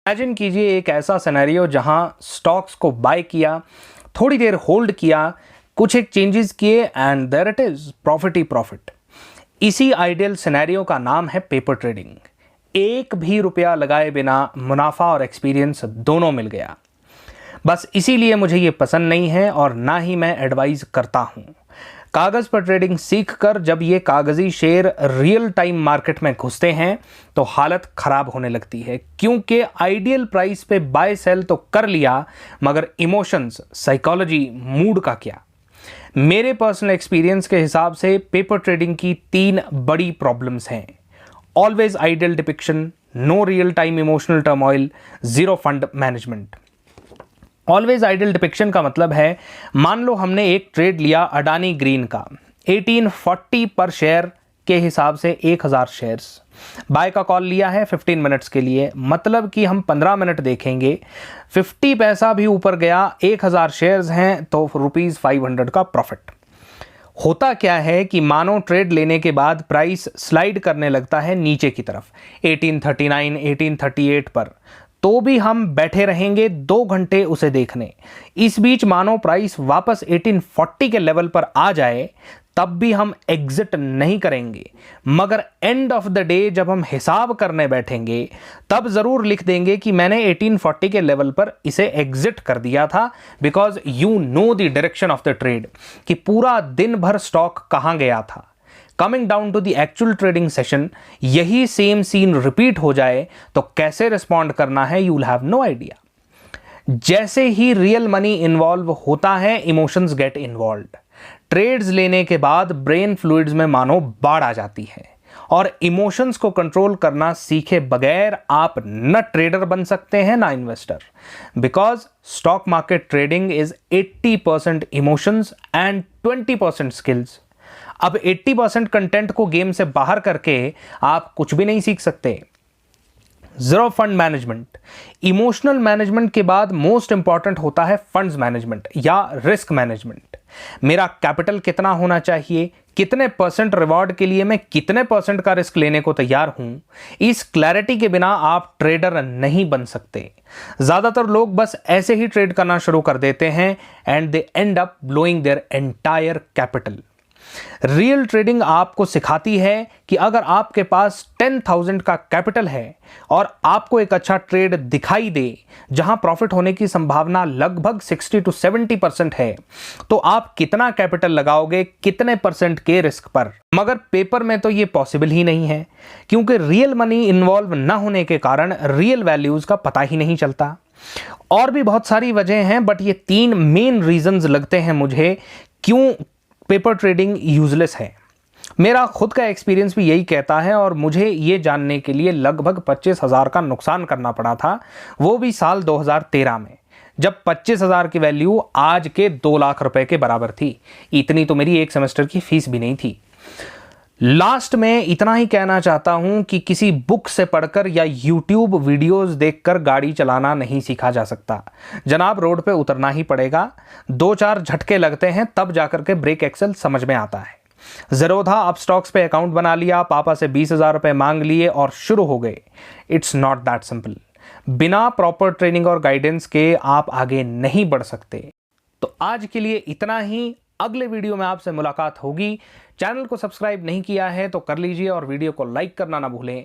Imagine कीजिए एक ऐसा सिनेरियो जहां स्टॉक्स को बाय किया, थोड़ी देर होल्ड किया, कुछ एक चेंजेस किए and there it is profit ही प्रॉफिट। इसी आइडियल सिनेरियो का नाम है पेपर ट्रेडिंग। एक भी रुपया लगाए बिना मुनाफा और एक्सपीरियंस दोनों मिल गया। बस इसीलिए मुझे ये पसंद नहीं है और ना ही मैं एडवाइज करता हूं। कागज पर ट्रेडिंग सीखकर जब ये कागजी शेयर रियल टाइम मार्केट में घुसते हैं तो हालत खराब होने लगती है, क्योंकि आइडियल प्राइस पे बाय सेल तो कर लिया मगर इमोशंस, साइकोलॉजी, मूड का क्या। मेरे पर्सनल एक्सपीरियंस के हिसाब से पेपर ट्रेडिंग की 3 बड़ी प्रॉब्लम्स हैं। Always ideal depiction, no real time emotional turmoil, zero fund management. Always ideal depiction का मतलब है, मान लो हमने एक ट्रेड लिया अडानी ग्रीन का 1840 पर शेयर के हिसाब से 1000 शेयर्स। बाय का कॉल लिया है 15 मिनट्स के लिए, मतलब कि हम 15 मिनट देखेंगे। 50 पैसा भी ऊपर गया, 1000 शेयर्स हैं तो ₹500 का प्रॉफिट। होता क्या है कि मानो ट्रेड लेने के बाद प्राइस स्लाइड करने लगता है नीचे की तरफ 1839, 1838 पर, तो भी हम बैठे रहेंगे 2 घंटे उसे देखने। इस बीच मानो प्राइस वापस 1840 के लेवल पर आ जाए तब भी हम एग्जिट नहीं करेंगे, मगर एंड ऑफ द डे जब हम हिसाब करने बैठेंगे तब जरूर लिख देंगे कि मैंने 1840 के लेवल पर इसे एग्जिट कर दिया था, because you know the direction of the trade, कि पूरा दिन भर स्टॉक कहां गया था। Coming down to the actual trading session, यही सेम सीन रिपीट हो जाए तो कैसे रिस्पॉन्ड करना है, you will have no idea. जैसे ही रियल मनी इन्वॉल्व होता है, इमोशंस गेट इन्वॉल्व्ड। ट्रेड्स लेने के बाद ब्रेन फ्लूइड्स में मानो बाढ़ आ जाती है और इमोशंस को कंट्रोल करना सीखे बगैर आप न ट्रेडर बन सकते हैं ना investor, because stock market trading is 80% emotions and 20% skills. अब 80% कंटेंट को गेम से बाहर करके आप कुछ भी नहीं सीख सकते। Zero fund management. Emotional management के बाद मोस्ट इंपॉर्टेंट होता है फंड्स मैनेजमेंट या रिस्क मैनेजमेंट। मेरा कैपिटल कितना होना चाहिए, कितने परसेंट रिवॉर्ड के लिए मैं कितने परसेंट का रिस्क लेने को तैयार हूं, इस क्लैरिटी के बिना आप ट्रेडर नहीं बन सकते। ज्यादातर लोग बस ऐसे ही ट्रेड करना शुरू कर देते हैं and they and up blowing their entire capital. Real trading आपको सिखाती है कि अगर आपके पास 10,000 का कैपिटल है और आपको एक अच्छा ट्रेड दिखाई दे जहां प्रॉफिट होने की संभावना लगभग 60 to 70% है, तो आप कितना कैपिटल लगाओगे, कितने परसेंट के रिस्क पर। मगर पेपर में तो ये पॉसिबल ही नहीं है, क्योंकि रियल मनी इन्वॉल्व न होने के कारण रियल वैल्यूज का पता ही नहीं चलता। और भी बहुत सारी वजह हैं, बट ये 3 मेन रीजंस लगते हैं मुझे क्यों पेपर ट्रेडिंग यूजलेस है। मेरा खुद का एक्सपीरियंस भी यही कहता है और मुझे ये जानने के लिए लगभग 25,000 का नुकसान करना पड़ा था, वो भी साल 2013 में, जब 25,000 की वैल्यू आज के 2 लाख रुपए के बराबर थी। इतनी तो मेरी एक सेमेस्टर की फीस भी नहीं थी। लास्ट में इतना ही कहना चाहता हूं कि किसी बुक से पढ़कर या यूट्यूब वीडियोस देखकर गाड़ी चलाना नहीं सीखा जा सकता जनाब, रोड पे उतरना ही पड़ेगा। 2-4 झटके लगते हैं तब जाकर के ब्रेक एक्सेल समझ में आता है। ज़रोधा अब स्टॉक्स पे अकाउंट बना लिया, पापा से 20,000 रुपए मांग लिए और शुरू हो गए। It's not that simple. बिना प्रॉपर ट्रेनिंग और गाइडेंस के आप आगे नहीं बढ़ सकते। तो आज के लिए इतना ही। अगले वीडियो में आपसे मुलाकात होगी। चैनल को सब्सक्राइब नहीं किया है तो कर लीजिए और वीडियो को लाइक करना ना भूलें।